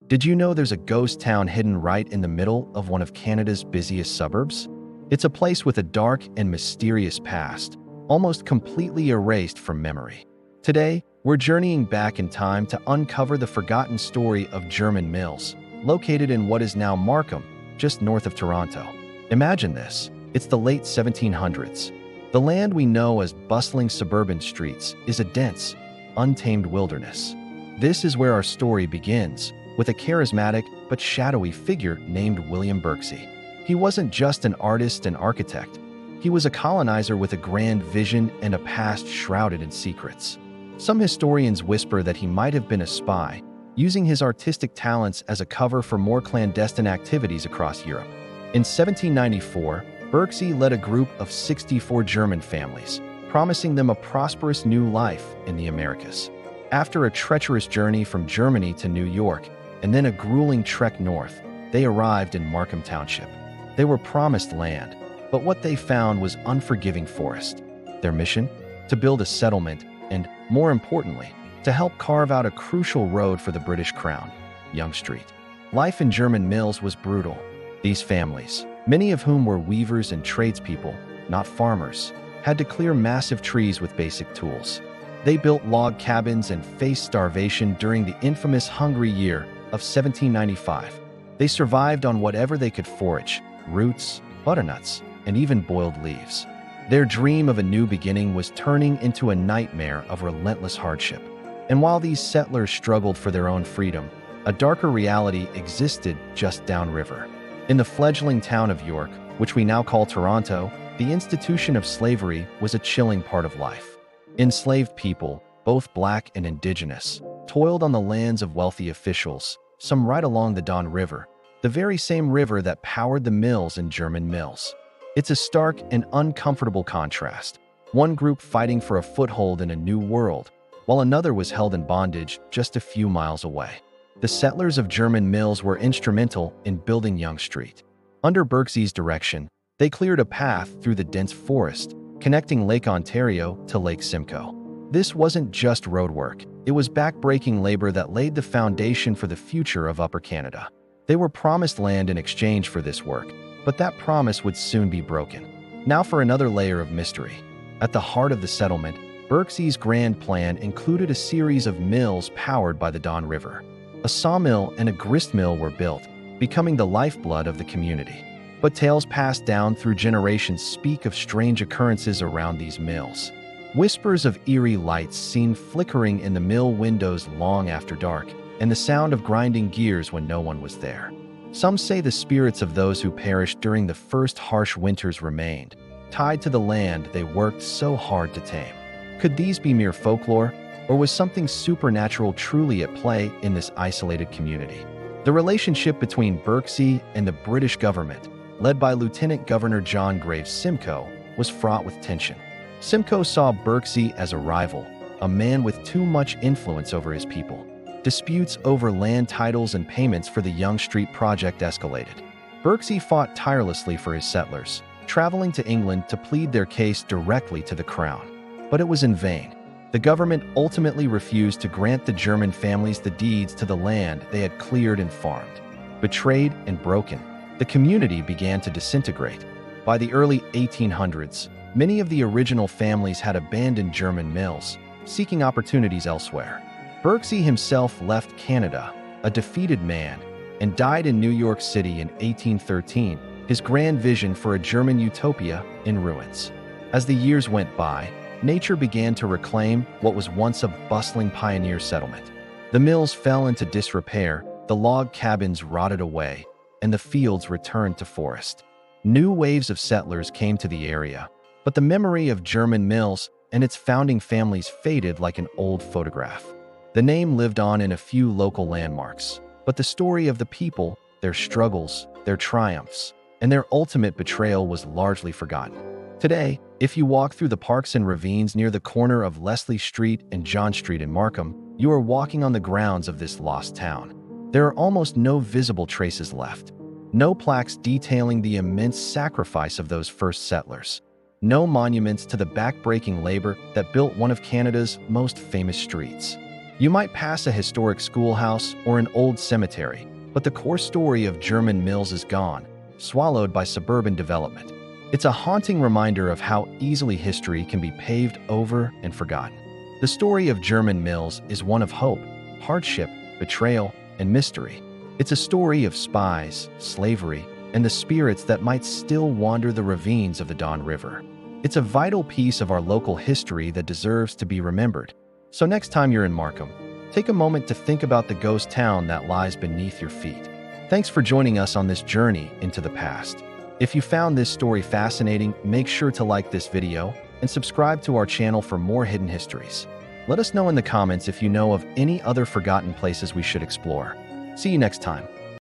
Did you know there's a ghost town hidden right in the middle of one of Canada's busiest suburbs? It's a place with a dark and mysterious past, almost completely erased from memory. Today, we're journeying back in time to uncover the forgotten story of German Mills, located in what is now Markham, just north of Toronto. Imagine this. It's the late 1700s. The land we know as bustling suburban streets is a dense, untamed wilderness. This is where our story begins, with a charismatic but shadowy figure named William Berczy. He wasn't just an artist and architect. He was a colonizer with a grand vision and a past shrouded in secrets. Some historians whisper that he might have been a spy, using his artistic talents as a cover for more clandestine activities across Europe. In 1794, Berczy led a group of 64 German families, promising them a prosperous new life in the Americas. After a treacherous journey from Germany to New York, and then a grueling trek north, they arrived in Markham Township. They were promised land, but what they found was unforgiving forest. Their mission? To build a settlement and, more importantly, to help carve out a crucial road for the British Crown, Yonge Street. Life in German mills was brutal. These families, many of whom were weavers and tradespeople, not farmers, had to clear massive trees with basic tools. They built log cabins and faced starvation during the infamous Hungry Year of 1795. They survived on whatever they could forage, roots, butternuts, and even boiled leaves. Their dream of a new beginning was turning into a nightmare of relentless hardship. And while these settlers struggled for their own freedom, a darker reality existed just downriver. In the fledgling town of York, which we now call Toronto, the institution of slavery was a chilling part of life. Enslaved people, both black and indigenous, toiled on the lands of wealthy officials, some right along the Don River, the very same river that powered the mills in German mills. It's a stark and uncomfortable contrast, one group fighting for a foothold in a new world, while another was held in bondage just a few miles away. The settlers of German mills were instrumental in building Yonge Street. Under Berczy's direction, they cleared a path through the dense forest, connecting Lake Ontario to Lake Simcoe. This wasn't just road work, it was back-breaking labor that laid the foundation for the future of Upper Canada. They were promised land in exchange for this work, but that promise would soon be broken. Now for another layer of mystery. At the heart of the settlement, Berczy's grand plan included a series of mills powered by the Don River. A sawmill and a gristmill were built, becoming the lifeblood of the community. But tales passed down through generations speak of strange occurrences around these mills. Whispers of eerie lights seen flickering in the mill windows long after dark, and the sound of grinding gears when no one was there. Some say the spirits of those who perished during the first harsh winters remained, tied to the land they worked so hard to tame. Could these be mere folklore, or was something supernatural truly at play in this isolated community? The relationship between Berczy and the British government, led by Lieutenant Governor John Graves Simcoe, was fraught with tension. Simcoe saw Berczy as a rival, a man with too much influence over his people. Disputes over land titles and payments for the Yonge Street project escalated. Berczy fought tirelessly for his settlers, traveling to England to plead their case directly to the Crown. But it was in vain. The government ultimately refused to grant the German families the deeds to the land they had cleared and farmed. Betrayed and broken, the community began to disintegrate. By the early 1800s, many of the original families had abandoned German mills, seeking opportunities elsewhere. Berczy himself left Canada, a defeated man, and died in New York City in 1813, his grand vision for a German utopia in ruins. As the years went by, nature began to reclaim what was once a bustling pioneer settlement. The mills fell into disrepair, the log cabins rotted away, and the fields returned to forest. New waves of settlers came to the area, but the memory of German mills and its founding families faded like an old photograph. The name lived on in a few local landmarks, but the story of the people, their struggles, their triumphs, and their ultimate betrayal was largely forgotten. Today, if you walk through the parks and ravines near the corner of Leslie Street and John Street in Markham, you are walking on the grounds of this lost town. There are almost no visible traces left. No plaques detailing the immense sacrifice of those first settlers. No monuments to the back-breaking labor that built one of Canada's most famous streets. You might pass a historic schoolhouse or an old cemetery, but the core story of German mills is gone, swallowed by suburban development. It's a haunting reminder of how easily history can be paved over and forgotten. The story of German mills is one of hope, hardship, betrayal, and mystery. It's a story of spies, slavery, and the spirits that might still wander the ravines of the Don River. It's a vital piece of our local history that deserves to be remembered. So next time you're in Markham, take a moment to think about the ghost town that lies beneath your feet. Thanks for joining us on this journey into the past. If you found this story fascinating, make sure to like this video and subscribe to our channel for more hidden histories. Let us know in the comments if you know of any other forgotten places we should explore. See you next time.